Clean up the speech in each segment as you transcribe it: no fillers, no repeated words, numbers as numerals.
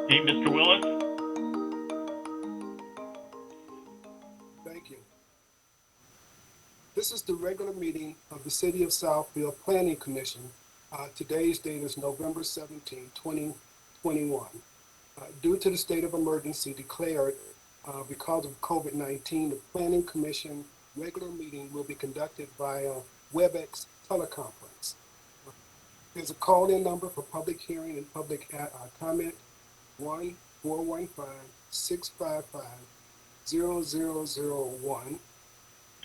Hey, Mr. Willis. Thank you. This is the regular meeting of the City of Southfield Planning Commission. Today's date is November 17, 2021. Due to the state of emergency declared because of COVID-19, the Planning Commission regular meeting will be conducted via WebEx teleconference. There's a call-in number for public hearing and public comment, 1-415-655-0001,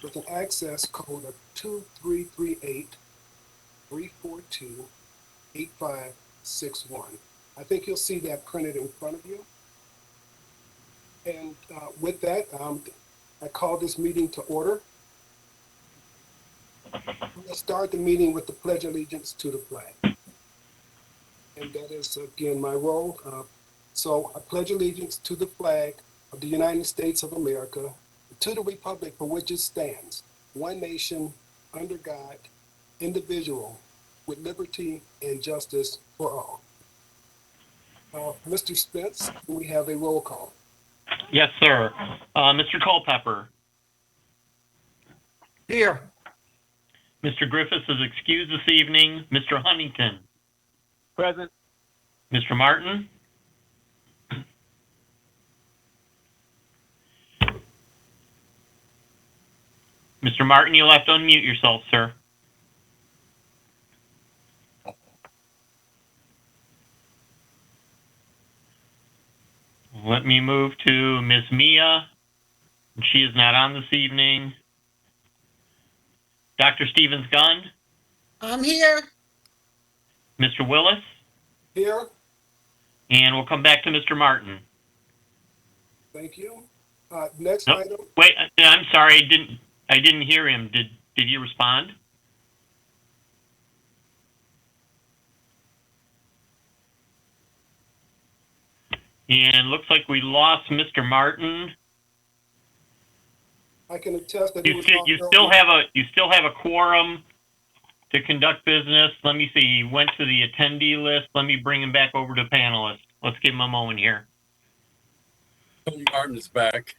with an access code of 2338-342-8561. I think you'll see that printed in front of you. And with that, I call this meeting to order. We'll start the meeting with the Pledge of Allegiance to the flag. And that is, again, my role. So I pledge allegiance to the flag of the United States of America, to the republic for which it stands, one nation, under God, indivisible, with liberty and justice for all. Mr. Spence, we have a roll call. Yes, sir. Mr. Culpepper. Here. Mr. Griffiths is excused this evening. Mr. Huntington. Present. Mr. Martin. Mr. Martin, you'll have to unmute yourself, sir. Let me move to Ms. Mia. She is not on this evening. Dr. Stevens-Gunn. I'm here. Mr. Willis. Here. And we'll come back to Mr. Martin. Thank you. Next Nope. item. Wait, I'm sorry. I didn't hear him. Did you respond? And looks like we lost Mr. Martin. I can attest that You still have a quorum to conduct business. Let me see. He went to the attendee list. Let me bring him back over to panelists. Let's give him a moment here. Tony Martin is back.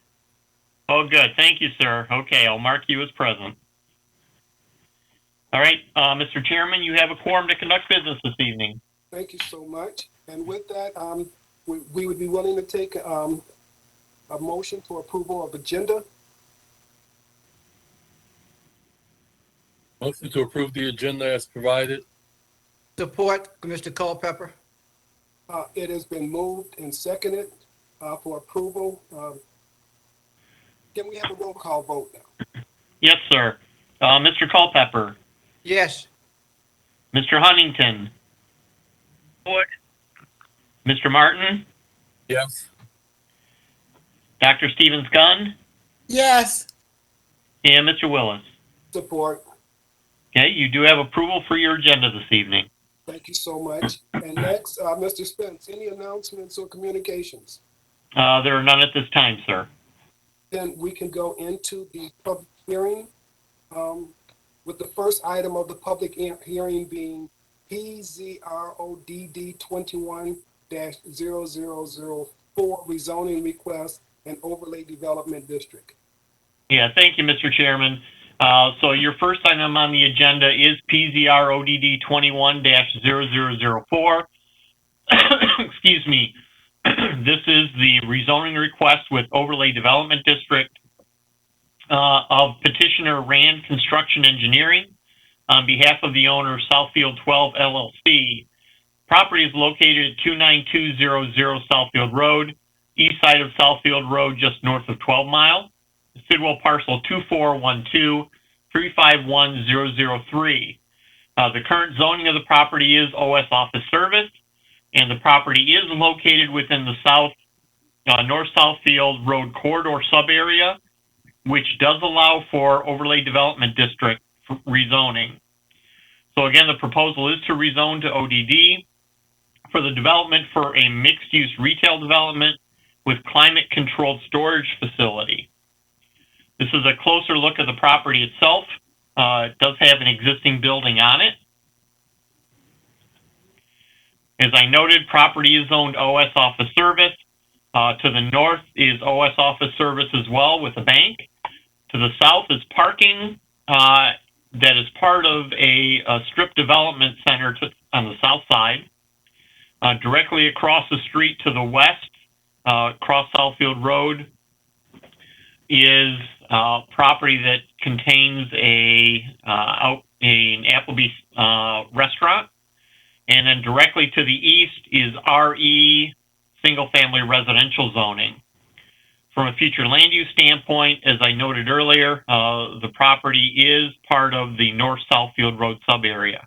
Oh, good. Thank you, sir. Okay, I'll mark you as present. All right, Mr. Chairman, you have a quorum to conduct business this evening. Thank you so much. And with that, we would be willing to take a motion for approval of agenda. Motion to approve the agenda as provided. Support, Mr. Culpepper. It has been moved and seconded for approval. Can we have a roll call vote now? Yes, sir. Mr. Culpepper. Yes. Mr. Huntington. Support. Mr. Martin. Yes. Dr. Stevens-Gunn. Yes. And Mr. Willis. Support. Okay, you do have approval for your agenda this evening. Thank you so much. And next, Mr. Spence, any announcements or communications? There are none at this time, sir. Then we can go into the public hearing with the first item of the public hearing being PZRODD 21-0004 rezoning request and overlay development district. Yeah, thank you, Mr. Chairman. So your first item on the agenda is PZRODD 21-0004. Excuse me. This is the rezoning request with overlay development district of petitioner Rand Construction Engineering on behalf of the owner Southfield 12 LLC. Property is located at 29200 Southfield Road, east side of Southfield Road, just north of 12 Mile. Sidwell parcel 2412-351003. The current zoning of the property is OS Office Service, and the property is located within the North Southfield Road corridor subarea, which does allow for overlay development district rezoning. So again, the proposal is to rezone to ODD for the development for a mixed-use retail development with climate-controlled storage facility. This is a closer look at the property itself. It does have an existing building on it. As I noted, property is zoned OS office service. To the north is OS office service as well with a bank. To the south is parking that is part of a strip development center on the south side. Directly across the street to the west, across Southfield Road, is property that contains an Applebee's restaurant. And then directly to the east is RE single-family residential zoning. From a future land use standpoint, as I noted earlier, the property is part of the North Southfield Road sub-area.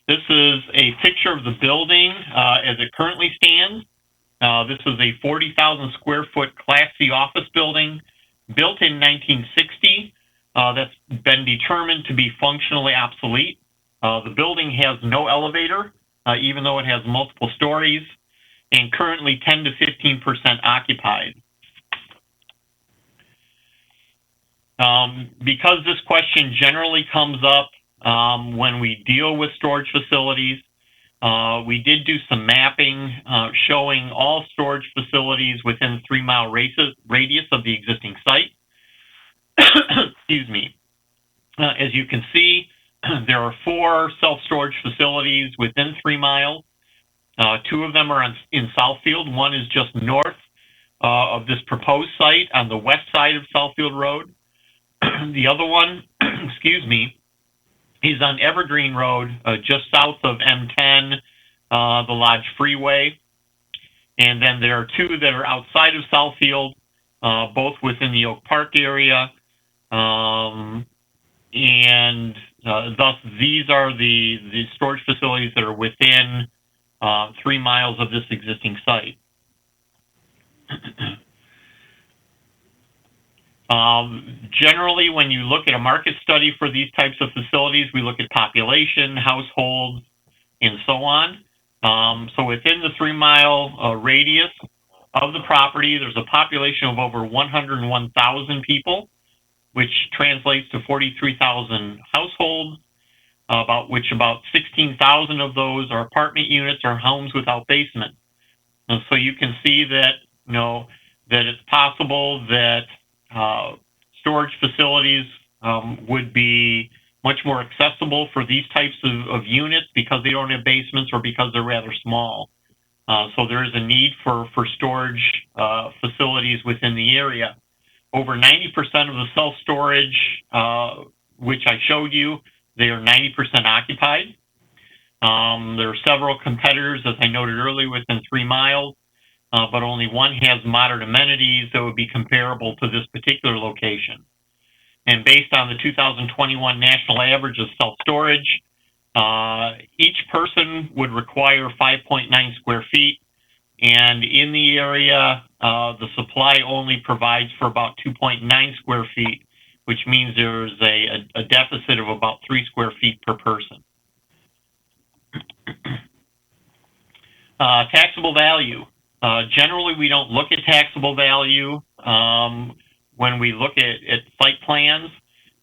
This is a picture of the building as it currently stands. This is a 40,000 square foot Class C office building built in 1960 that's been determined to be functionally obsolete. The building has no elevator, even though it has multiple stories, and currently 10 to 15% occupied. Because this question generally comes up when we deal with storage facilities, we did do some mapping showing all storage facilities within 3 mile radius of the existing site. Excuse me. As you can see, there are 4 self-storage facilities within 3 miles. 2 of them are in Southfield. One is just north of this proposed site on the west side of Southfield Road. The other one, excuse me, is on Evergreen Road, just south of M10, the Lodge Freeway. And then there are 2 that are outside of Southfield, both within the Oak Park area. And thus, these are the storage facilities that are within 3 miles of this existing site. Generally, when you look at a market study for these types of facilities, we look at population, households, and so on. So within the 3 mile radius of the property, there's a population of over 101,000 people, which translates to 43,000 households, about 16,000 of those are apartment units or homes without basement. And so you can see that, that it's possible that storage facilities would be much more accessible for these types of units because they don't have basements or because they're rather small. So there is a need for storage facilities within the area. Over 90% of the self-storage, which I showed you, they are 90% occupied. There are several competitors, as I noted earlier, within 3 miles. But only one has modern amenities that would be comparable to this particular location. And based on the 2021 national average of self-storage, each person would require 5.9 square feet. And in the area, the supply only provides for about 2.9 square feet, which means there's a deficit of about 3 square feet per person. Taxable value. Generally, we don't look at taxable value when we look at site plans.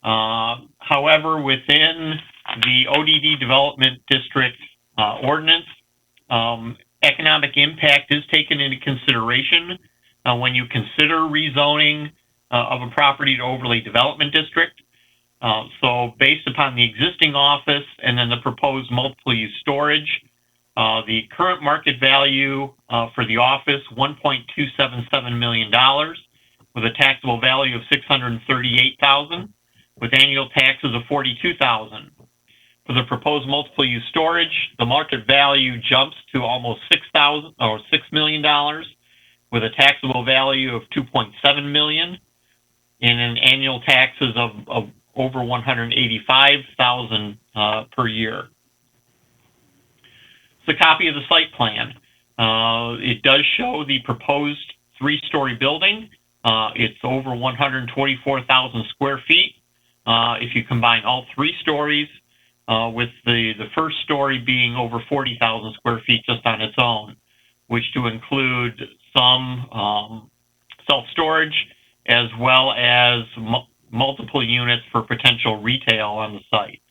However, within the ODD Development District ordinance, economic impact is taken into consideration when you consider rezoning of a property to overlay development district. So based upon the existing office and then the proposed multiple use storage, the current market value for the office, $1.277 million, with a taxable value of $638,000, with annual taxes of $42,000. For the proposed multiple use storage, the market value jumps to almost $6 million, with a taxable value of $2.7 million, and an annual taxes of over $185,000 per year. It's a copy of the site plan. It does show the proposed 3-story building. It's over 124,000 square feet. If you combine all 3 stories, with the first story being over 40,000 square feet just on its own, which to include some self-storage as well as multiple units for potential retail on the site.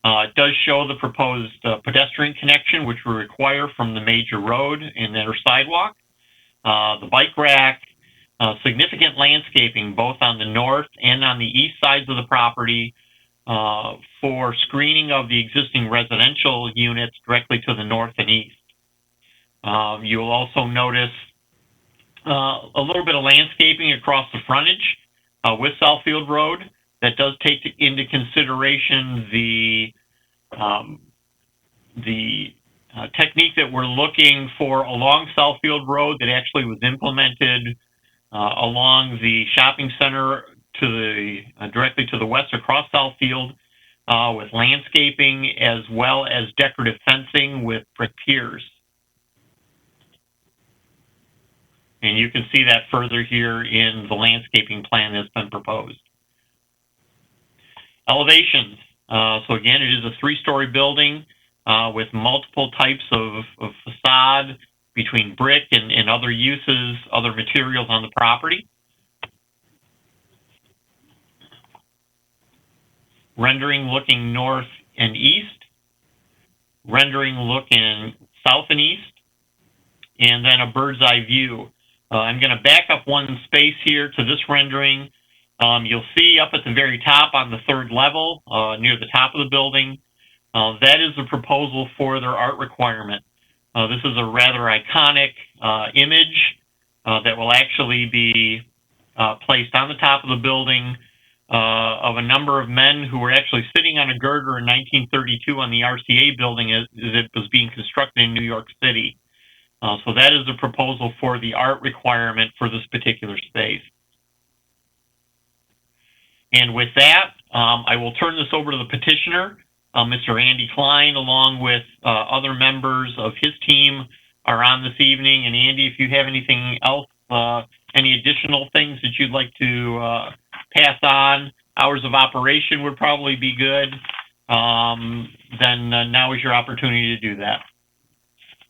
It does show the proposed pedestrian connection, which we require from the major road and their sidewalk. The bike rack, significant landscaping both on the north and on the east sides of the property for screening of the existing residential units directly to the north and east. You'll also notice a little bit of landscaping across the frontage with Southfield Road that does take into consideration the technique that we're looking for along Southfield Road that actually was implemented along the shopping center to the directly to the west across Southfield with landscaping as well as decorative fencing with brick piers. And you can see that further here in the landscaping plan that's been proposed. Elevations. So again, it is a 3-story building with multiple types of facade between brick and other uses, other materials on the property. Rendering looking north and east. Rendering looking south and east. And then a bird's eye view. I'm going to back up one space here to this rendering. You'll see up at the very top on the 3rd level, near the top of the building, that is a proposal for their art requirement. This is a rather iconic image that will actually be placed on the top of the building of a number of men who were actually sitting on a girder in 1932 on the RCA building as it was being constructed in New York City. So that is a proposal for the art requirement for this particular space. And with that, I will turn this over to the petitioner, Mr. Andy Klein, along with other members of his team are on this evening. And Andy, if you have anything else, any additional things that you'd like to pass on, hours of operation would probably be good. Then now is your opportunity to do that.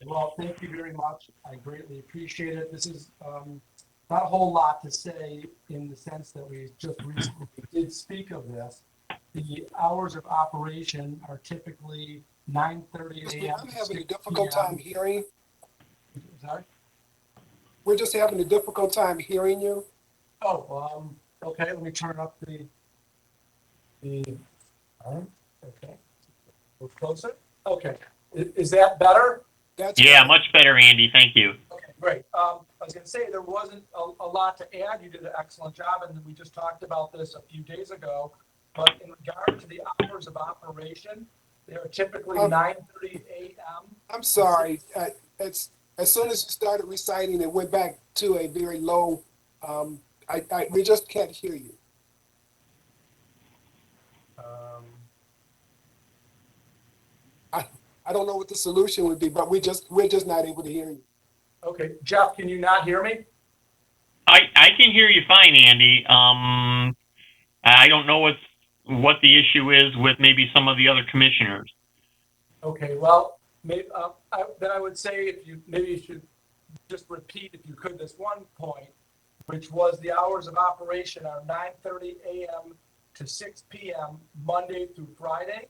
Well, thank you very much. I greatly appreciate it. This is not a whole lot to say in the sense that we just recently did speak of this. The hours of operation are typically 9:30 a.m. I'm having a difficult time hearing. Sorry? We're just having a difficult time hearing you. Oh, okay. Let me turn up the. Okay. We're closer. Okay. Is that better? Yeah, much better, Andy. Thank you. Okay, great. I was going to say there wasn't a lot to add. You did an excellent job, and we just talked about this a few days ago. But in regard to the hours of operation, they are typically 9:30 a.m. I'm sorry. It's as soon as you started reciting, it went back to a very low. We just can't hear you. I don't know what the solution would be, but we're just not able to hear you. Okay, Jeff, can you not hear me? I can hear you fine, Andy. I don't know what the issue is with maybe some of the other commissioners. Okay, well, maybe, then I would say maybe you should just repeat, if you could, this one point, which was the hours of operation are 9:30 a.m. to 6 p.m. Monday through Friday.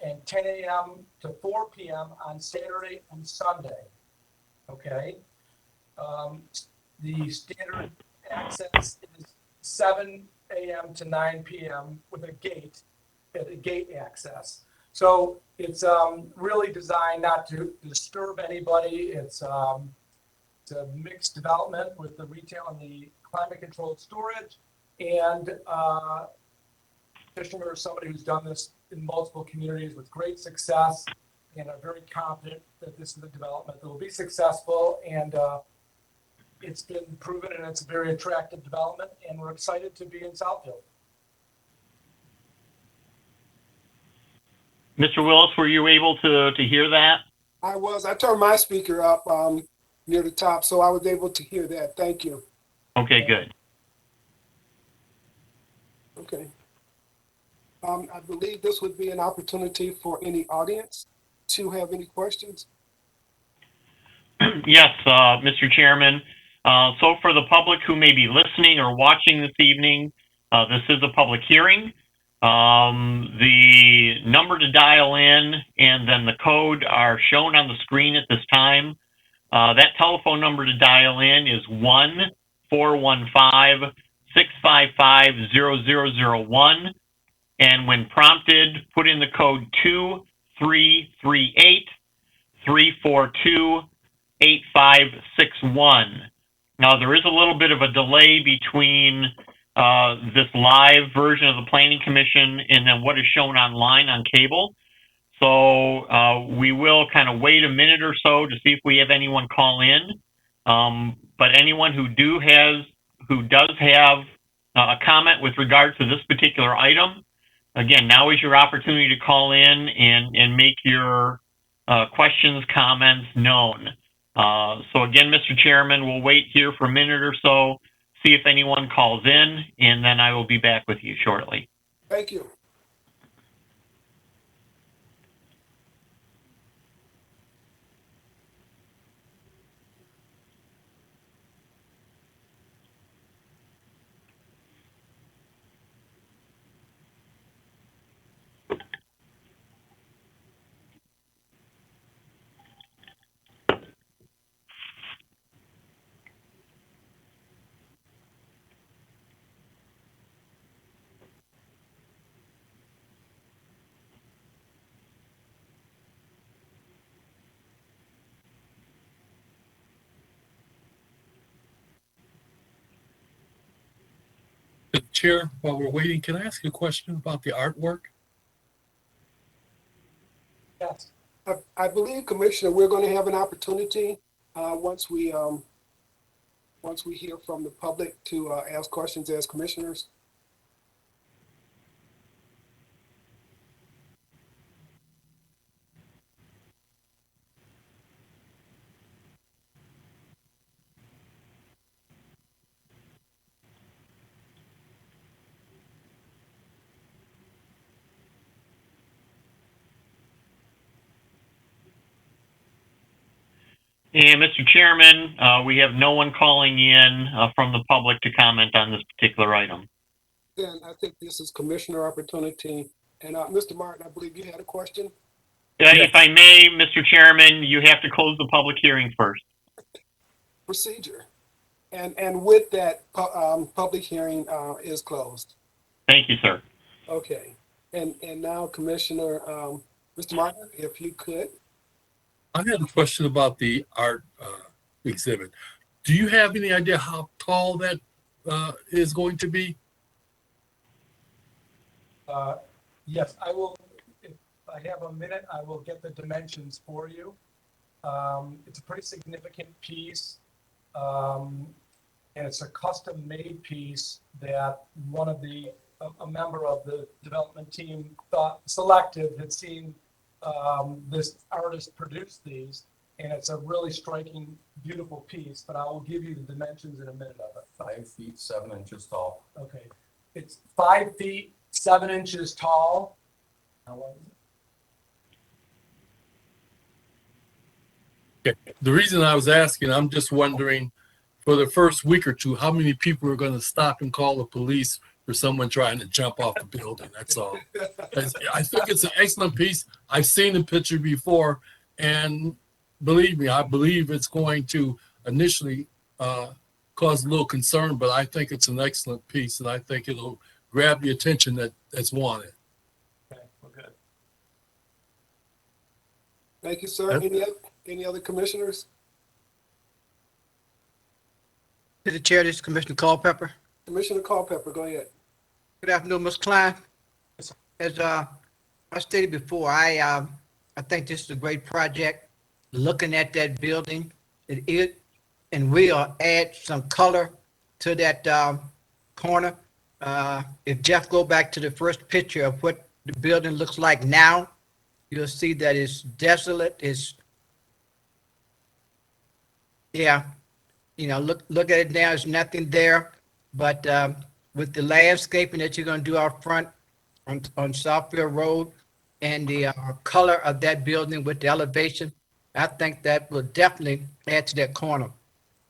And 10 a.m. to 4 p.m. on Saturday and Sunday. Okay. The standard access is 7 a.m. to 9 p.m. with a gate access. So it's really designed not to disturb anybody. It's a mixed development with the retail and the climate controlled storage. And petitioner is somebody who's done this in multiple communities with great success, and are very confident that this is a development that will be successful. And it's been proven, and it's a very attractive development, and we're excited to be in Southfield. Mr. Willis, were you able to hear that? I was. I turned my speaker up near the top, so I was able to hear that. Thank you. Okay, good. Okay. I believe this would be an opportunity for any audience to have any questions. Yes, Mr. Chairman. So for the public who may be listening or watching this evening, this is a public hearing. The number to dial in and then the code are shown on the screen at this time. That telephone number to dial in is 1-415-655-0001. And when prompted, put in the code 2338-342-8561. Now, there is a little bit of a delay between this live version of the Planning Commission and then what is shown online on cable. So we will kind of wait a minute or so to see if we have anyone call in. But anyone who does have a comment with regard to this particular item, again, now is your opportunity to call in and make your questions, comments known. So again, Mr. Chairman, we'll wait here for a minute or so, see if anyone calls in, and then I will be back with you shortly. Thank you. Chair, while we're waiting, can I ask you a question about the artwork? Yes. I believe, Commissioner, we're going to have an opportunity once we hear from the public to ask questions as commissioners. And Mr. Chairman, we have no one calling in from the public to comment on this particular item. Then I think this is commissioner opportunity. And Mr. Martin, I believe you had a question. If I may, Mr. Chairman, you have to close the public hearing first. Procedure. And with that, public hearing is closed. Thank you, sir. Okay. And now, Commissioner, Mr. Martin, if you could. I had a question about the art exhibit. Do you have any idea how tall that is going to be? Yes, I will. If I have a minute, I will get the dimensions for you. It's a pretty significant piece. And it's a custom-made piece that a member of the development team had seen this artist produce these, and it's a really striking, beautiful piece, but I will give you the dimensions in a minute of it. 5 feet 7 inches tall. Okay. It's 5 feet 7 inches tall. How long is it? Okay. The reason I was asking, I'm just wondering, for the first week or two, how many people are going to stop and call the police for someone trying to jump off the building? That's all. I think it's an excellent piece. I've seen the picture before, and believe me, I believe it's going to initially cause a little concern, but I think it's an excellent piece, and I think it'll grab the attention that's wanted. Okay, we're good. Thank you, sir. Any other commissioners? To the chair, this is Commissioner Culpepper. Commissioner Culpepper, go ahead. Good afternoon, Ms. Klein. As I stated before, I think this is a great project. Looking at that building, and we'll add some color to that corner. If Jeff go back to the first picture of what the building looks like now, you'll see that it's desolate. Look at it now. There's nothing there, but with the landscaping that you're going to do out front on Southfield Road and the color of that building with the elevation, I think that will definitely add to that corner.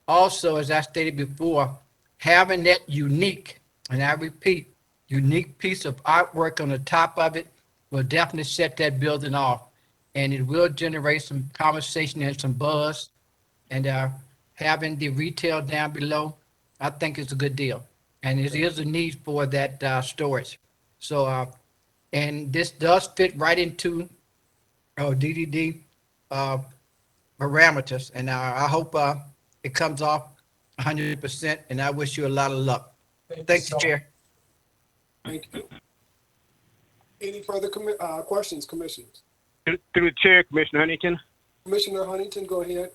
Also, as I stated before, having that unique, and I repeat, unique piece of artwork on the top of it will definitely set that building off. And it will generate some conversation and some buzz. And having the retail down below, I think it's a good deal. And it is a need for that storage. So, and this does fit right into DDD uh, parameters. And I hope it comes off 100%. And I wish you a lot of luck. Thank you, Chair. Thank you. Any further questions, commissioners? Through the chair, Commissioner Huntington. Commissioner Huntington, go ahead.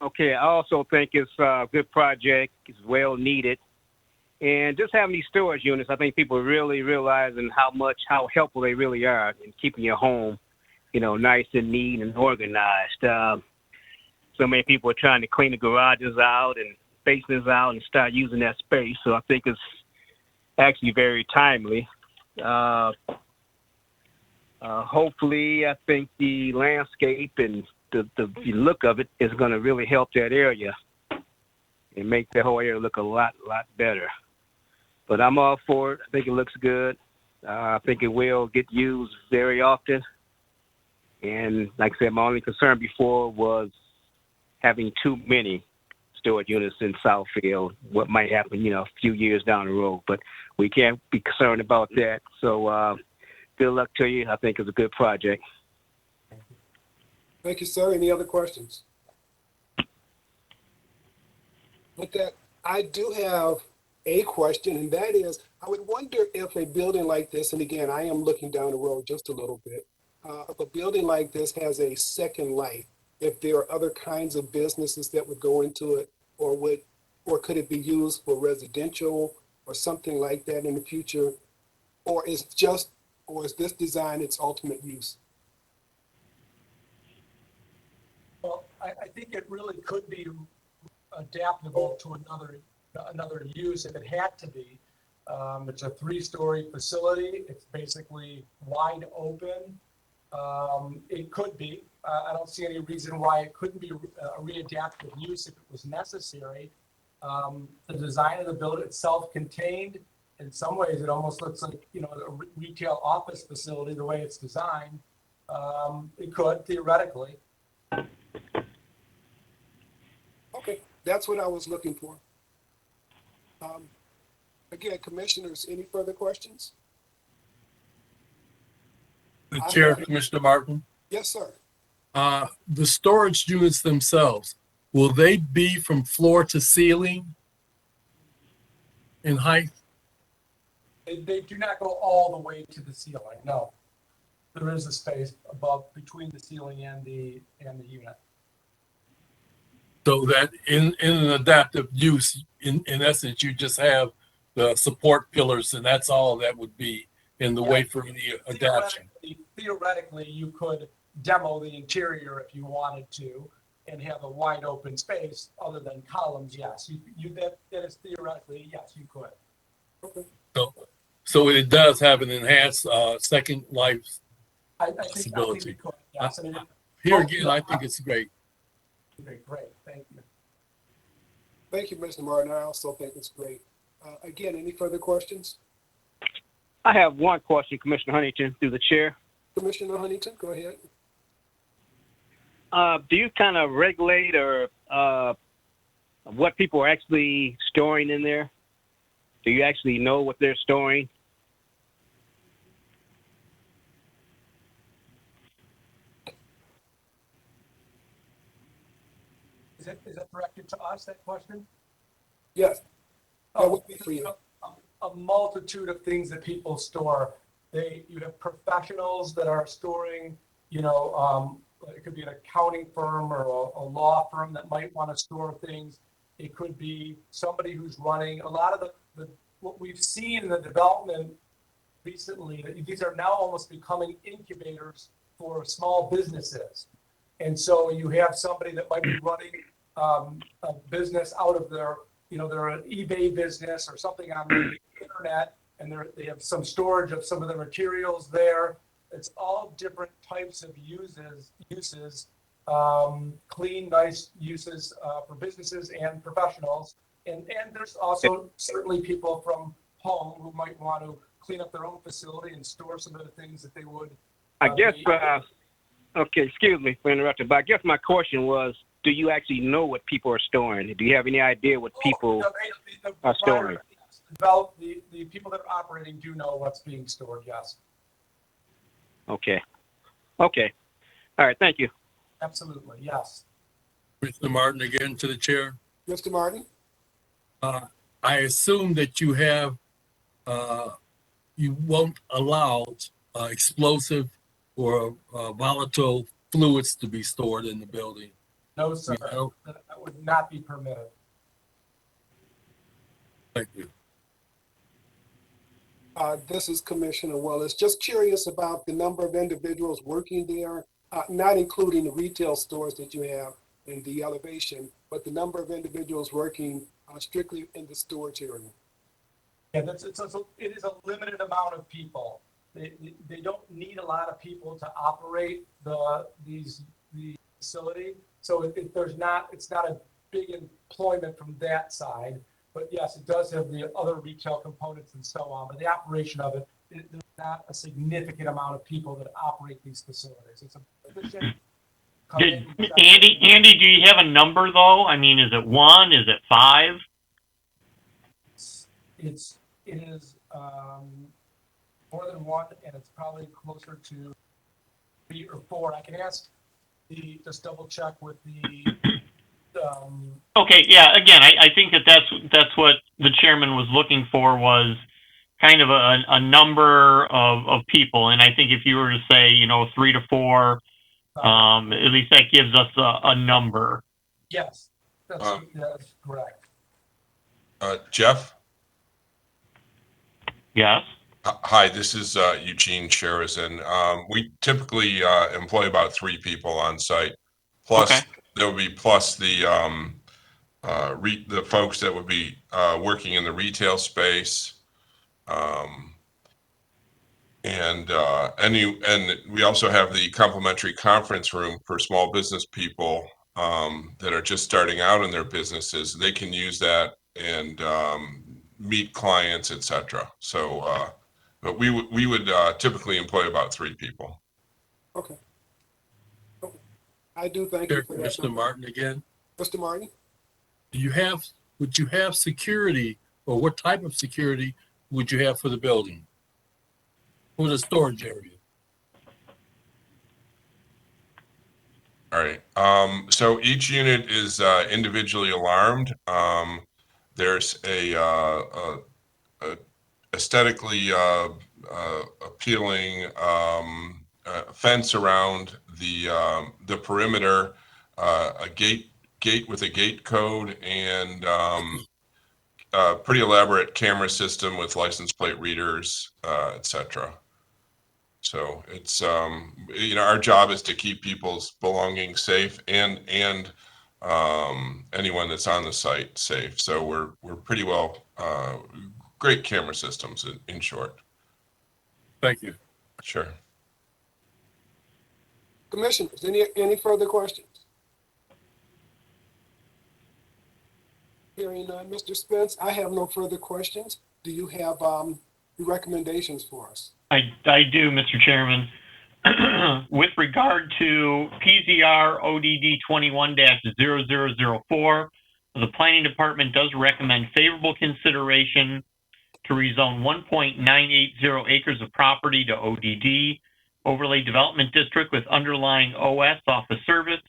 Okay, I also think it's a good project. It's well needed. And just having these storage units, I think people are really realizing how helpful they really are in keeping your home, nice and neat and organized. So many people are trying to clean the garages out and basements out and start using that space. So I think it's actually very timely. Hopefully, I think the landscape and the look of it is going to really help that area and make the whole area look a lot better. But I'm all for it. I think it looks good. I think it will get used very often. And like I said, my only concern before was having too many storage units in Southfield. What might happen, a few years down the road. But we can't be concerned about that. So good luck to you. I think it's a good project. Thank you, sir. Any other questions? With that, I do have a question, and that is, I would wonder if a building like this, and again, I am looking down the road just a little bit, if a building like this has a second life, if there are other kinds of businesses that would go into it, or could it be used for residential or something like that in the future, or is this design its ultimate use? Well, I think it really could be adaptable to another use if it had to be. It's a 3-story facility. It's basically wide open. It could be. I don't see any reason why it couldn't be a readaptive use if it was necessary. The design of the building itself contained, in some ways, it almost looks like, a retail office facility, the way it's designed. It could, theoretically. Okay, that's what I was looking for. Again, commissioners, any further questions? The chair, Commissioner Martin. Yes, sir. The storage units themselves, will they be from floor to ceiling in height? They do not go all the way to the ceiling, no. There is a space between the ceiling and the unit. So that in an adaptive use, in essence, you just have the support pillars and that's all that would be in the way for the adaptation. Theoretically, you could demo the interior if you wanted to and have a wide open space other than columns, yes. That is theoretically, yes, you could. Okay. So it does have an enhanced second life I think possibility. it could, yes. Here again, I think it's great. Great, thank you. Thank you, Mr. Martin. I also think it's great. Again, any further questions? I have one question, Commissioner Huntington, through the chair. Commissioner Huntington, go ahead. Do you kind of regulate or what people are actually storing in there? Do you actually know what they're storing? Is that directed to us, that question? Yes, that would be for you. A multitude of things that people store. You have professionals that are storing, it could be an accounting firm or a law firm that might want to store things. It could be somebody who's running a lot of what we've seen in the development recently. These are now almost becoming incubators for small businesses. And so you have somebody that might be running a business out of they're an eBay business or something on the internet, and they have some storage of some of the materials there. It's all different types of uses, clean, nice uses for businesses and professionals. And there's also certainly people from home who might want to clean up their own facility and store some of the things that they would. I guess, be- okay, excuse me for interrupting, but I guess my question was, do you actually know what people are storing? Do you have any idea what people are storing? The people that are operating do know what's being stored, yes, Okay. Okay. All right, thank you. absolutely, yes. Mr. Martin, again to the chair. Mr. Martin? I assume that you have, you won't allow explosive or volatile fluids to be stored in the building. No, sir, You know? that would not be permitted. Thank you. This is Commissioner Willis. Just curious about the number of individuals working there, not including the retail stores that you have in the elevation, but the number of individuals working strictly in the storage area. Yeah, it is a limited amount of people. They don't need a lot of people to operate the facility. So it's not a big employment from that side. But yes, it does have the other retail components and so on. But the operation of it, there's not a significant amount of people that operate these facilities. It's a efficient. Andy, do you have a number though? I mean, is it 1? Is it 5? It is more than 1, and it's probably closer to 3 or 4. I can ask just double check with the. Okay, yeah. Again, I think that's what the chairman was looking for, was kind of a number of people, and I think if you were to say 3 to 4, at least that gives us a number. Yes, that's correct. Jeff? Yes. Hi, this is Eugene Sherizan. We typically employ about 3 people on site. Plus, Okay. there would be plus the folks that would be working in the retail space, and we also have the complimentary conference room for small business people that are just starting out in their businesses. They can use that and meet clients, etc. So, but we would typically employ about 3 people. Okay. I do thank you for that. Mr. Martin again. Mr. Martin? Would you have security, or what type of security would you have for the building? For the storage area? All right. So each unit is individually alarmed. There's a aesthetically appealing fence around the perimeter, a gate with a gate code, and pretty elaborate camera system with license plate readers, etc. So it's our job is to keep people's belongings safe and anyone that's on the site safe. So we're pretty well great camera systems in short. Thank you. Sure. Commissioners, any further questions? Hearing none, Mr. Spence, I have no further questions. Do you have recommendations for us? I do, Mr. Chairman. With regard to PZR ODD 21-0004, the Planning Department does recommend favorable consideration to rezone 1.980 acres of property to ODD, Overlay Development District with underlying OS Office Service,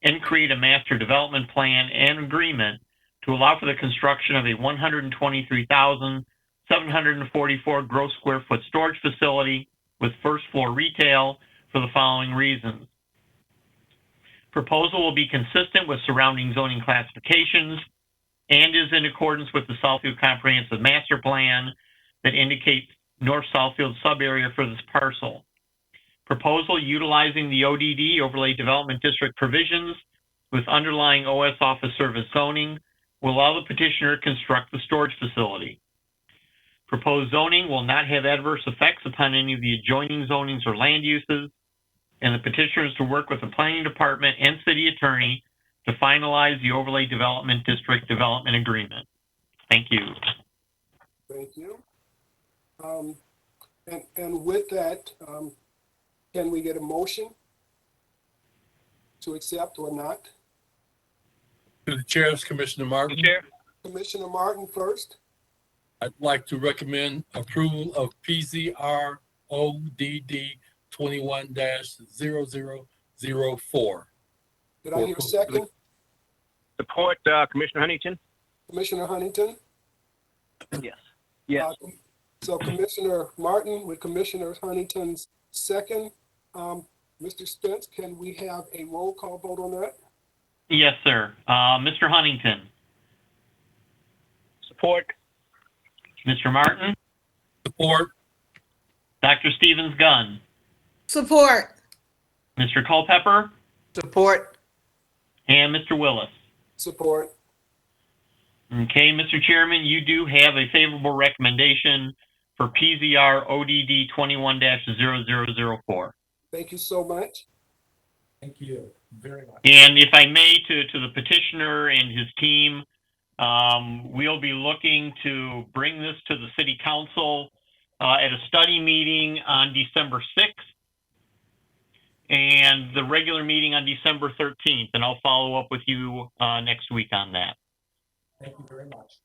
and create a master development plan and agreement to allow for the construction of a 123,744 gross square foot storage facility with first floor retail for the following reasons. Proposal will be consistent with surrounding zoning classifications and is in accordance with the Southfield Comprehensive Master Plan that indicates North Southfield sub-area for this parcel. Proposal utilizing the ODD, Overlay Development District provisions with underlying OS Office Service zoning will allow the petitioner to construct the storage facility. Proposed zoning will not have adverse effects upon any of the adjoining zonings or land uses, and the petitioner is to work with the Planning Department and City Attorney to finalize the Overlay Development District Development Agreement. Thank you. Thank you. And with that, can we get a motion to accept or not? To the chair is Commissioner Martin. Chair, Commissioner Martin first. I'd like to recommend approval of PZR ODD 21-0004. Did I hear a second? support Commissioner Huntington? Commissioner Huntington? Yes. Yes. So Commissioner Martin with Commissioner Huntington's second. Mr. Spence, can we have a roll call vote on that? Yes, sir. Mr. Huntington, Support. Mr. Martin, Support. Dr. Stevens Gunn, Support. Mr. Culpepper, Support. and Mr. Willis. Support. Okay, Mr. Chairman, you do have a favorable recommendation for PZR ODD 21-0004. Thank you so much. Thank you very much. And if I may, to the petitioner and his team, we'll be looking to bring this to the city council at a study meeting on December 6th and the regular meeting on December 13th. And I'll follow up with you next week on that. Thank you very much.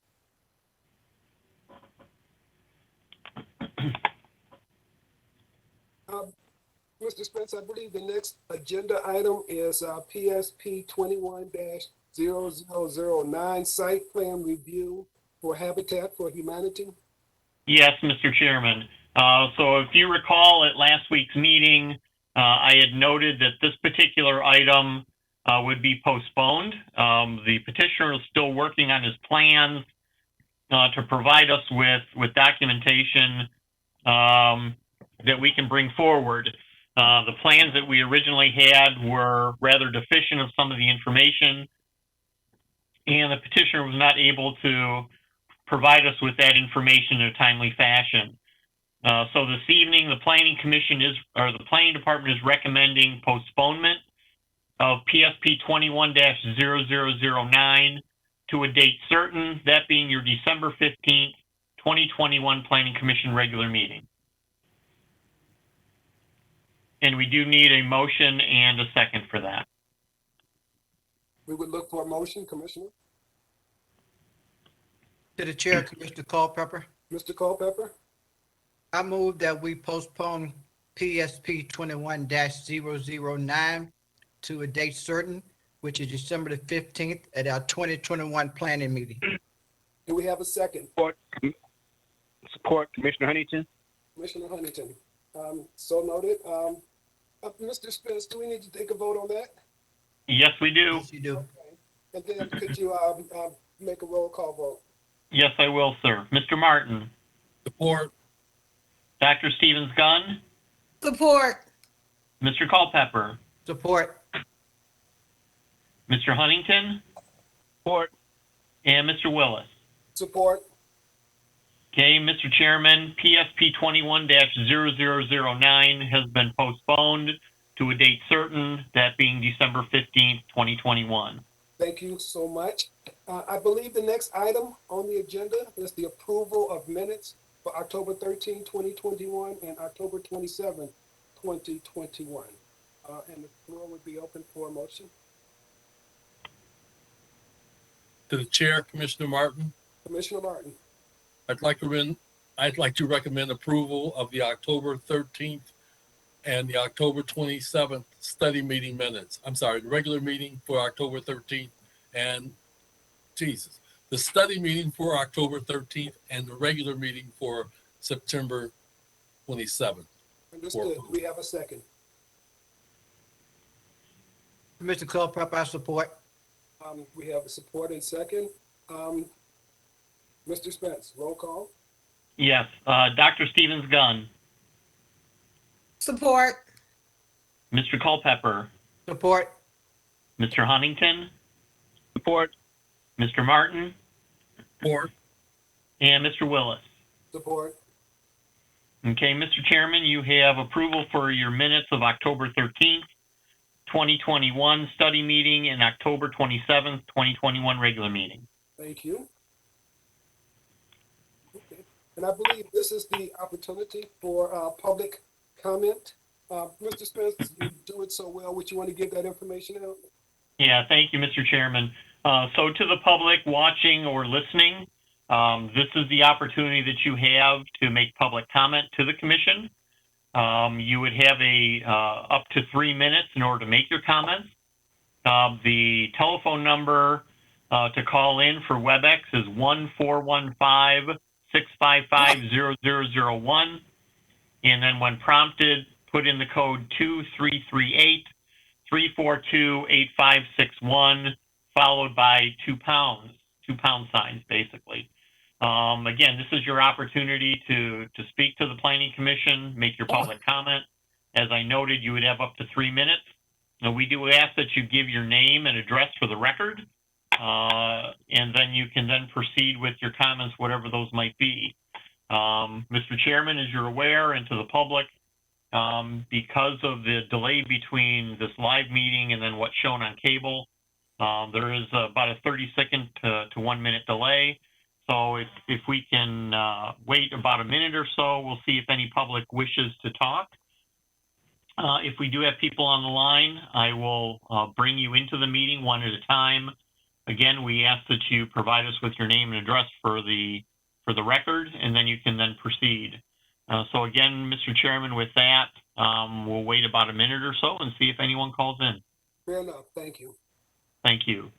Mr. Spence, I believe the next agenda item is PSP 21-0009 site plan review for Habitat for Humanity. Yes, Mr. Chairman. So if you recall at last week's meeting, I had noted that this particular item would be postponed. The petitioner is still working on his plans to provide us with documentation that we can bring forward. The plans that we originally had were rather deficient of some of the information, and the petitioner was not able to provide us with that information in a timely fashion. So this evening, the Planning Commission the Planning Department is recommending postponement of PSP 21-0009 to a date certain, that being your December 15th, 2021 Planning Commission regular meeting. And we do need a motion and a second for that. We would look for a motion, Commissioner. To the chair, Commissioner Culpepper. Mr. Culpepper, I move that we postpone PSP 21-009 to a date certain, which is December the 15th at our 2021 planning meeting. do we have a second? Support Commissioner Huntington? Commissioner Huntington. So noted. Mr. Spence, do we need to take a vote on that? Yes, we do. Yes, you do. Okay. And then could you make a roll call vote? Yes, I will, sir. Mr. Martin, Support. Dr. Stevens Gunn, Support. Mr. Culpepper, Support. Mr. Huntington, Support. and Mr. Willis. Support. Okay, Mr. Chairman, PSP 21-0009 has been postponed to a date certain, that being December 15th, 2021. Thank you so much. I believe the next item on the agenda is the approval of minutes for October 13, 2021 and October 27, 2021. And the floor would be open for a motion. To the chair, Commissioner Martin. Commissioner Martin, I'd like to recommend approval of the October 13th and the October 27th study meeting minutes. I'm sorry, the regular meeting for October 13th and the study meeting for October 13th and the regular meeting for September 27th. understood. We have a second. Commissioner Culpepper, I support. We have a support and second. Mr. Spence, roll call. Yes, Dr. Stevens Gunn, Support. Mr. Culpepper, Support. Mr. Huntington, Support. Mr. Martin, Support. and Mr. Willis. Support. Okay, Mr. Chairman, you have approval for your minutes of October 13th, 2021 study meeting and October 27th, 2021 regular meeting. Thank you. Okay. And I believe this is the opportunity for public comment. Mr. Spence, you do it so well. Would you want to give that information out? Yeah, thank you, Mr. Chairman. So to the public watching or listening, this is the opportunity that you have to make public comment to the commission. You would have up to 3 minutes in order to make your comments. The telephone number to call in for WebEx is 1-415-655-0001. And then when prompted, put in the code 2338-342-8561, followed by £2, 2 pound signs, basically. Again, this is your opportunity to speak to the Planning Commission, make your public comment. As I noted, you would have up to 3 minutes. Now, we do ask that you give your name and address for the record, and then you can then proceed with your comments, whatever those might be. Mr. Chairman, as you're aware, and to the public, because of the delay between this live meeting and then what's shown on cable, there is about a 30-second to 1 minute delay. So if we can wait about a minute or so, we'll see if any public wishes to talk. If we do have people on the line, I will bring you into the meeting one at a time. Again, we ask that you provide us with your name and address for the record, and then you can then proceed. So again, Mr. Chairman, with that, we'll wait about a minute or so and see if anyone calls in. Fair enough. Thank you. Thank you.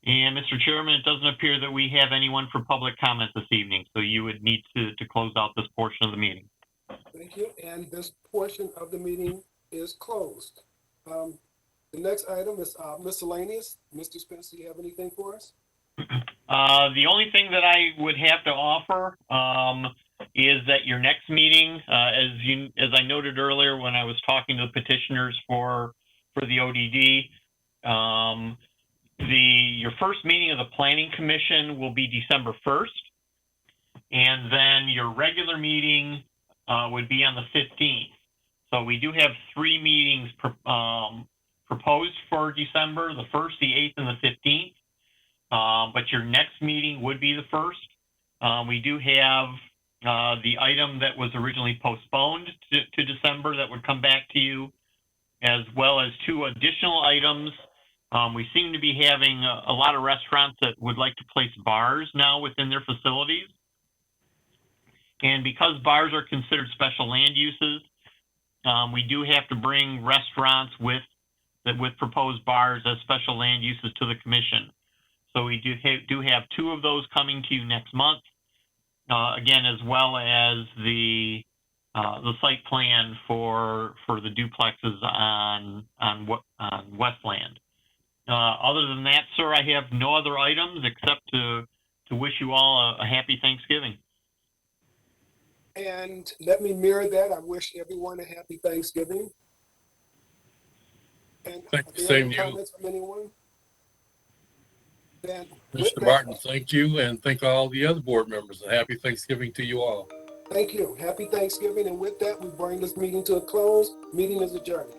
And Mr. Chairman, it doesn't appear that we have anyone for public comment this evening, so you would need to close out this portion of the meeting. Thank you. And this portion of the meeting is closed. The next item is miscellaneous. Mr. Spence, do you have anything for us? The only thing that I would have to offer is that your next meeting, as I noted earlier when I was talking to the petitioners for the ODD, your first meeting of the Planning Commission will be December 1st, and then your regular meeting would be on the 15th. So we do have 3 meetings proposed for December, the 1st, the 8th, and the 15th. But your next meeting would be the 1st. We do have the item that was originally postponed to December that would come back to you, as well as 2 additional items. We seem to be having a lot of restaurants that would like to place bars now within their facilities. And because bars are considered special land uses, we do have to bring restaurants with proposed bars as special land uses to the commission. So we do have 2 of those coming to you next month. Again, as well as the site plan for the duplexes on Westland. Other than that, sir, I have no other items except to wish you all a happy Thanksgiving. And let me mirror that. I wish everyone a happy Thanksgiving. And are there Same any to you. comments from anyone? Then, with Mr. that, Martin, thank you, and thank all the other board members. A happy Thanksgiving to you all. thank you. Happy Thanksgiving. And with that, we bring this meeting to a close. Meeting is adjourned.